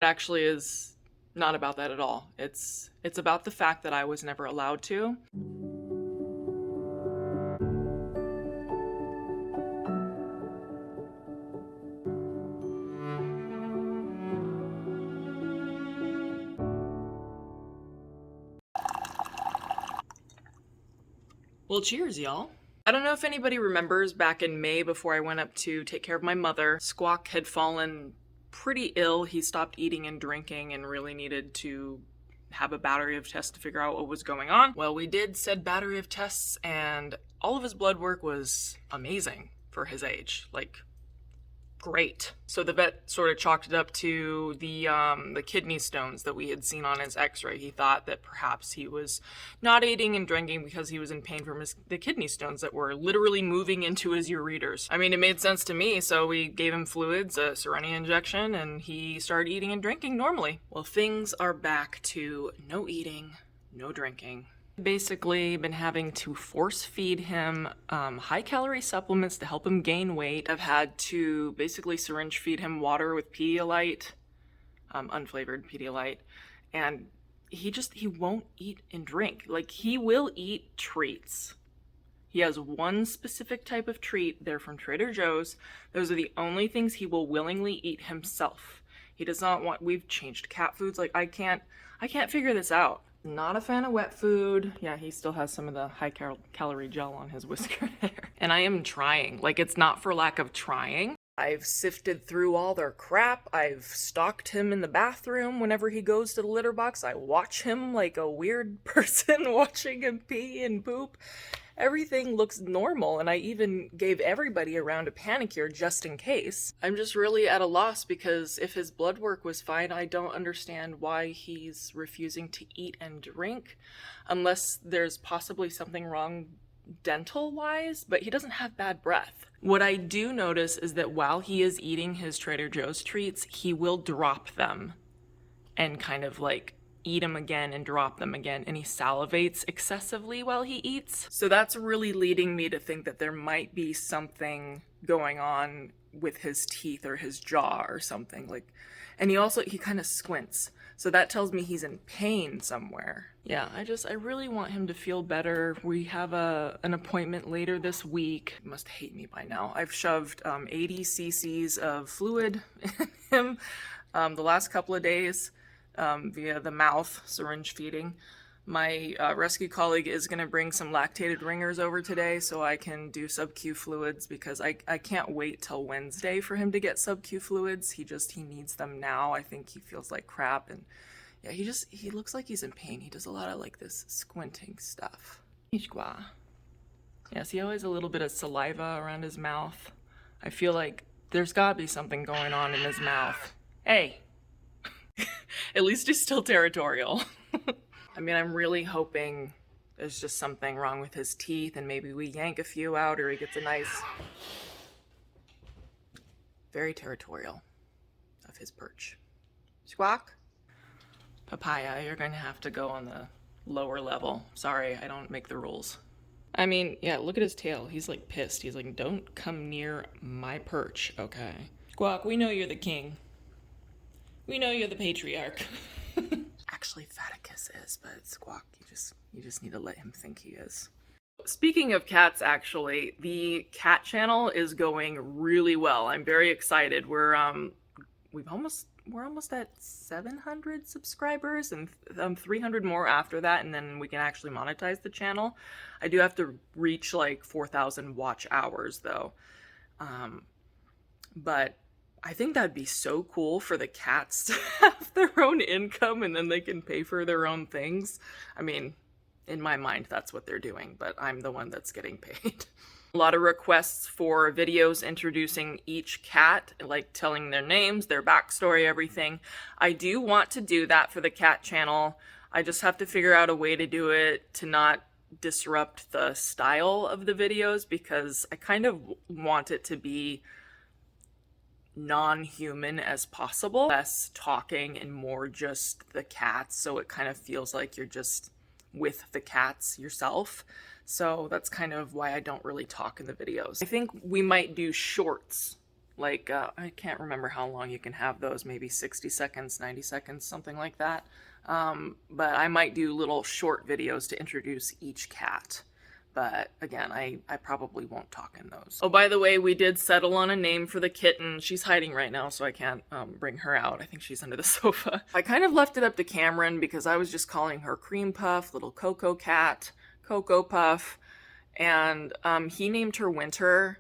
It actually is not about that at all. It's about the fact that I was never allowed to. Well, cheers, y'all. I don't know if anybody remembers back in May before I went up to take care of my mother, Squawk had fallen pretty ill. He stopped eating and drinking and really needed to have a battery of tests to figure out what was going on. Well, we did said battery of tests and all of his blood work was amazing for his age. Like, great. So the vet sort of chalked it up to the kidney stones that we had seen on his x-ray. He thought that perhaps he was not eating and drinking because he was in pain from the kidney stones that were literally moving into his ureters. I mean, it made sense to me, so we gave him fluids, a Serenia injection, and he started eating and drinking normally. Well, things are back to no eating, no drinking. Basically been having to force feed him high calorie supplements to help him gain weight. I've had to basically syringe feed him water with Pedialyte, unflavored Pedialyte, and he won't eat and drink. Like, he will eat treats. He has one specific type of treat. They're from Trader Joe's. Those are the only things he will willingly eat himself. He does not want, we've changed cat foods. Like, I can't figure this out. Not a fan of wet food. Yeah, he still has some of the high calorie gel on his whisker there. And I am trying. Like, it's not for lack of trying. I've sifted through all their crap. I've stalked him in the bathroom whenever he goes to the litter box. I watch him like a weird person watching him pee and poop. Everything looks normal, and I even gave everybody around a panicure just in case. I'm just really at a loss because if his blood work was fine, I don't understand why he's refusing to eat and drink, unless there's possibly something wrong dental-wise, but he doesn't have bad breath. What I do notice is that while he is eating his Trader Joe's treats, he will drop them and kind of like eat them again and drop them again, and he salivates excessively while he eats. So that's really leading me to think that there might be something going on with his teeth or his jaw or something. Like, and he kind of squints. So that tells me he's in pain somewhere. Yeah, I really want him to feel better. We have an appointment later this week. He must hate me by now. I've shoved 80 cc's of fluid in him the last couple of days. Via the mouth, syringe feeding. My rescue colleague is going to bring some lactated ringers over today so I can do sub-Q fluids, because I can't wait till Wednesday for him to get sub-Q fluids. He needs them now. I think he feels like crap, and yeah, he looks like he's in pain. He does a lot of like this squinting stuff. Yes, he always has a little bit of saliva around his mouth. I feel like there's gotta be something going on in his mouth. Hey! At least he's still territorial. I mean, I'm really hoping there's just something wrong with his teeth and maybe we yank a few out or he gets a nice... Very territorial of his perch. Squawk? Papaya, you're going to have to go on the lower level. Sorry, I don't make the rules. I mean, yeah, look at his tail. He's like pissed. He's like, don't come near my perch, okay? Squawk, we know you're the king. We know you're the patriarch. Actually, Faticus is, but Squawk, you just need to let him think he is. Speaking of cats, actually, the cat channel is going really well. I'm very excited. We're almost at 700 subscribers and 300 more after that, and then we can actually monetize the channel. I do have to reach like 4,000 watch hours though. But I think that'd be so cool for the cats to have their own income and then they can pay for their own things. I mean, in my mind, that's what they're doing, but I'm the one that's getting paid. A lot of requests for videos introducing each cat, like telling their names, their backstory, everything. I do want to do that for the cat channel. I just have to figure out a way to do it to not disrupt the style of the videos, because I kind of want it to be non-human as possible, less talking and more just the cats, so it kind of feels like you're just with the cats yourself. So that's kind of why I don't really talk in the videos. I think we might do shorts Like, I can't remember how long you can have those, maybe 60 seconds, 90 seconds, something like that. But I might do little short videos to introduce each cat. But again, I probably won't talk in those. Oh, by the way, we did settle on a name for the kitten. She's hiding right now, so I can't bring her out. I think she's under the sofa. I kind of left it up to Kameron because I was just calling her Cream Puff, little Cocoa Cat, Cocoa Puff, and he named her Winter,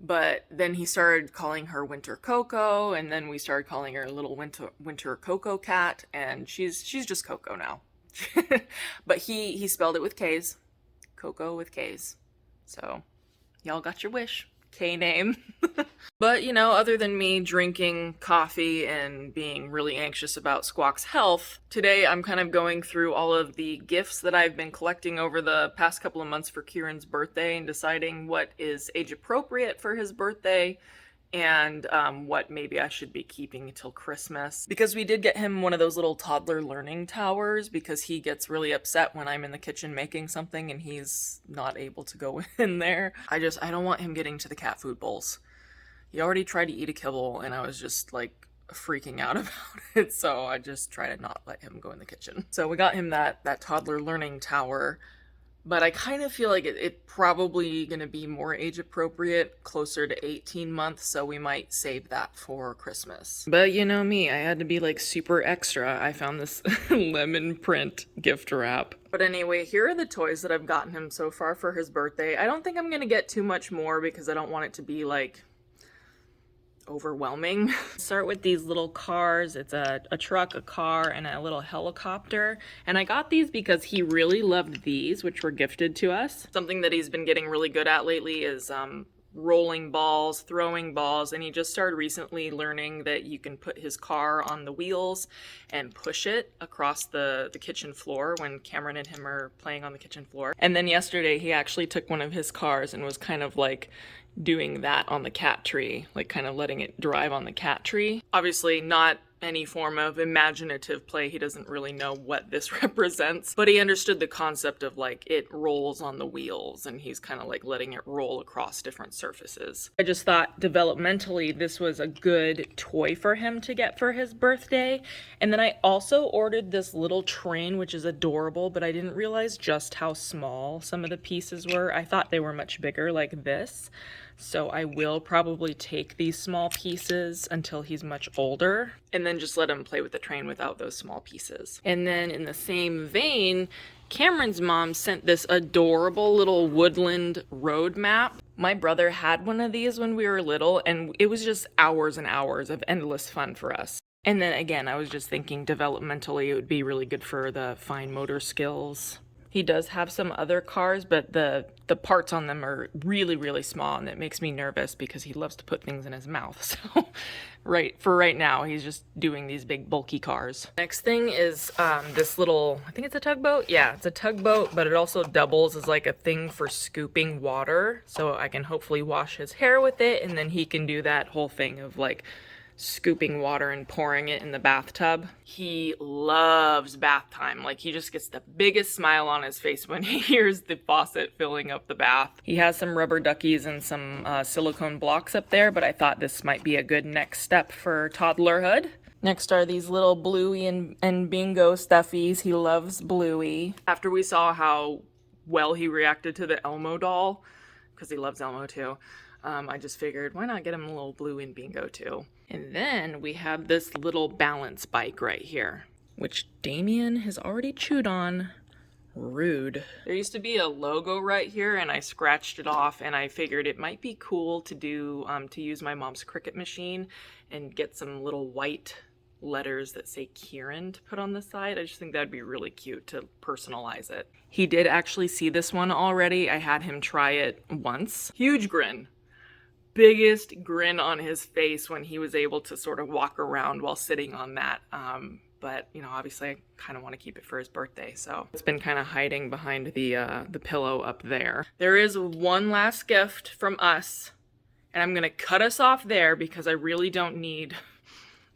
but then he started calling her Winter Cocoa, and then we started calling her Little Winter Cocoa Cat, and she's just Cocoa now. But he spelled it with K's. Cocoa with K's. So, y'all got your wish. K name. But, you know, other than me drinking coffee and being really anxious about Squawk's health, today I'm kind of going through all of the gifts that I've been collecting over the past couple of months for Kieran's birthday and deciding what is age appropriate for his birthday and what maybe I should be keeping until Christmas. Because we did get him one of those little toddler learning towers because he gets really upset when I'm in the kitchen making something and he's not able to go in there. I don't want him getting to the cat food bowls. He already tried to eat a kibble and I was just like freaking out about it, so I just try to not let him go in the kitchen. So we got him that toddler learning tower. But I kind of feel like it probably going to be more age appropriate, closer to 18 months, so we might save that for Christmas. But you know me, I had to be like super extra. I found this lemon print gift wrap. But anyway, here are the toys that I've gotten him so far for his birthday. I don't think I'm going to get too much more because I don't want it to be like overwhelming. Start with these little cars. It's a truck, a car, and a little helicopter. And I got these because he really loved these, which were gifted to us. Something that he's been getting really good at lately is rolling balls, throwing balls, and he just started recently learning that you can put his car on the wheels and push it across the kitchen floor when Kameron and him are playing on the kitchen floor. And then yesterday he actually took one of his cars and was kind of like doing that on the cat tree, like kind of letting it drive on the cat tree. Obviously not any form of imaginative play. He doesn't really know what this represents, but he understood the concept of like it rolls on the wheels and he's kind of like letting it roll across different surfaces. I just thought developmentally this was a good toy for him to get for his birthday. And then I also ordered this little train, which is adorable, but I didn't realize just how small some of the pieces were. I thought they were much bigger like this. So I will probably take these small pieces until he's much older and then just let him play with the train without those small pieces. And then in the same vein, Kameron's mom sent this adorable little woodland road map. My brother had one of these when we were little and it was just hours and hours of endless fun for us. And then again, I was just thinking developmentally it would be really good for the fine motor skills. He does have some other cars, but the parts on them are really, really small, and it makes me nervous because he loves to put things in his mouth. So right now, he's just doing these big bulky cars. Next thing is this little, I think it's a tugboat. Yeah, it's a tugboat, but it also doubles as like a thing for scooping water. So I can hopefully wash his hair with it, and then he can do that whole thing of like scooping water and pouring it in the bathtub. He loves bath time. Like he just gets the biggest smile on his face when he hears the faucet filling up the bath. He has some rubber duckies and some silicone blocks up there, but I thought this might be a good next step for toddlerhood. Next are these little Bluey and Bingo stuffies. He loves Bluey. After we saw how well he reacted to the Elmo doll, because he loves Elmo too, I just figured, why not get him a little Bluey and Bingo too? And then we have this little balance bike right here, which Damien has already chewed on. Rude. There used to be a logo right here and I scratched it off and I figured it might be cool to do, to use my mom's Cricut machine and get some little white letters that say Kieran to put on the side. I just think that'd be really cute to personalize it. He did actually see this one already. I had him try it once. Huge grin. Biggest grin on his face when he was able to sort of walk around while sitting on that. But, you know, obviously I kind of want to keep it for his birthday, so it's been kind of hiding behind the pillow up there. There is one last gift from us, and I'm going to cut us off there because I really don't need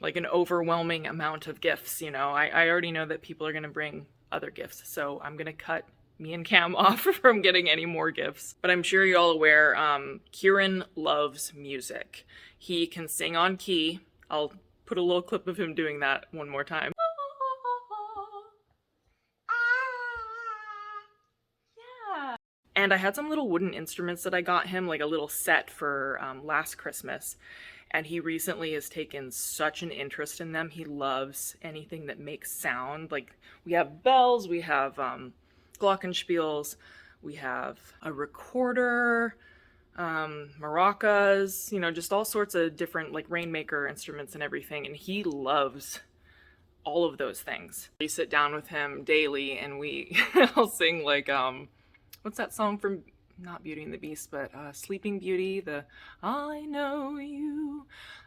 like an overwhelming amount of gifts, you know. I already know that people are going to bring other gifts, so I'm going to cut me and Cam off from getting any more gifts. But I'm sure you're all aware, Kieran loves music. He can sing on key. I'll put a little clip of him doing that one more time. Yeah. And I had some little wooden instruments that I got him, like a little set for last Christmas. And he recently has taken such an interest in them. He loves anything that makes sound. Like, we have bells, we have glockenspiels, we have a recorder, maracas, you know, just all sorts of different like rainmaker instruments and everything. And he loves all of those things. We sit down with him daily and I'll sing like, what's that song from, not Beauty and the Beast, but Sleeping Beauty, the I Know You,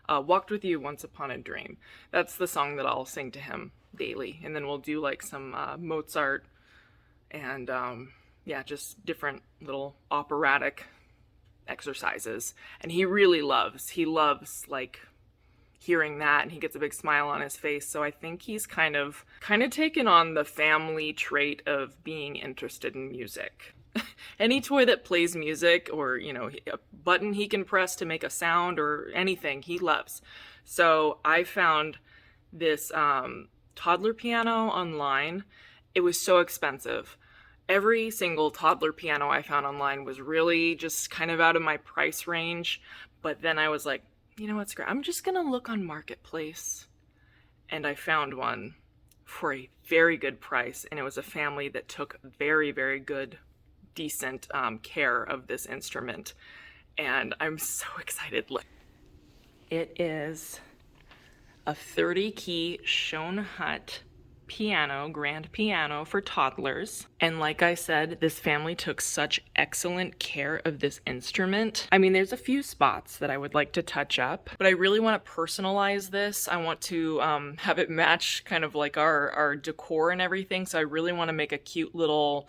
Walked With You Once Upon a Dream. That's the song that I'll sing to him daily. And then we'll do like some Mozart and yeah, just different little operatic exercises. And he loves like hearing that, and he gets a big smile on his face. So I think he's kind of taken on the family trait of being interested in music. Any toy that plays music, or, you know, a button he can press to make a sound or anything, he loves. So I found this toddler piano online. It was so expensive. Every single toddler piano I found online was really just kind of out of my price range. But then I was like, you know what's great? I'm just gonna look on Marketplace. And I found one for a very good price. And it was a family that took very, very good, decent care of this instrument. And I'm so excited. It is a 30-key Schoenhut piano, grand piano for toddlers. And like I said, this family took such excellent care of this instrument. I mean, there's a few spots that I would like to touch up, but I really want to personalize this. I want to have it match kind of like our decor and everything. So I really want to make a cute little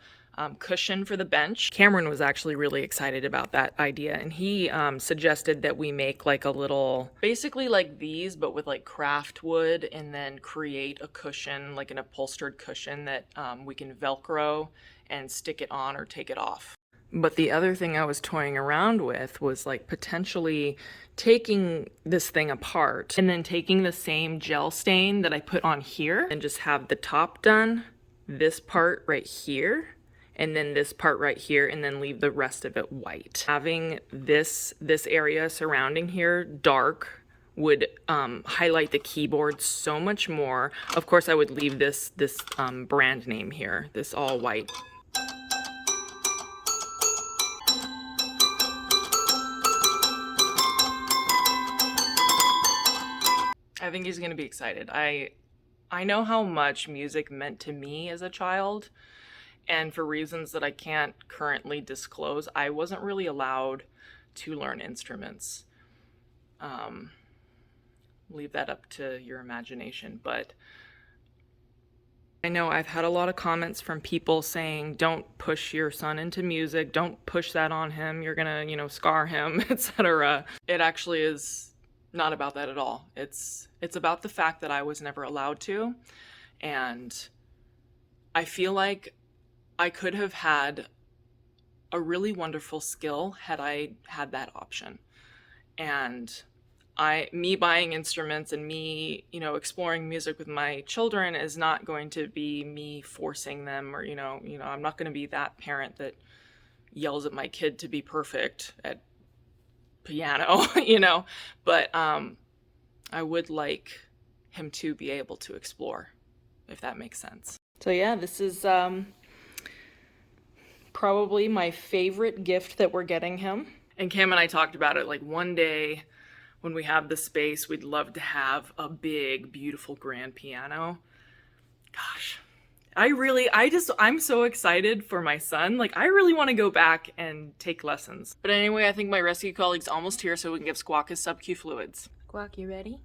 cushion for the bench. Kameron was actually really excited about that idea, and he suggested that we make like a little, basically like these, but with like craft wood, and then create a cushion, like an upholstered cushion that we can Velcro and stick it on or take it off. But the other thing I was toying around with was like potentially taking this thing apart and then taking the same gel stain that I put on here and just have the top done, this part right here, and then this part right here, and then leave the rest of it white. Having this area surrounding here dark would highlight the keyboard so much more. Of course, I would leave this brand name here, this all white. I think he's gonna be excited. I know how much music meant to me as a child. And for reasons that I can't currently disclose, I wasn't really allowed to learn instruments. Leave that up to your imagination. But I know I've had a lot of comments from people saying, don't push your son into music, don't push that on him, you're gonna, you know, scar him, etc. It actually is not about that at all. It's about the fact that I was never allowed to. And I feel like I could have had a really wonderful skill had I had that option. And me buying instruments and me, you know, exploring music with my children is not going to be me forcing them, or, you know, I'm not going to be that parent that yells at my kid to be perfect at piano, you know, but I would like him to be able to explore, if that makes sense. So yeah, this is probably my favorite gift that we're getting him. And Cam and I talked about it, like one day when we have the space, we'd love to have a big, beautiful grand piano. Gosh, I'm so excited for my son. Like, I really want to go back and take lessons. But anyway, I think my rescue colleague's almost here, so we can give Squawk his sub-Q fluids. Squawk, you ready?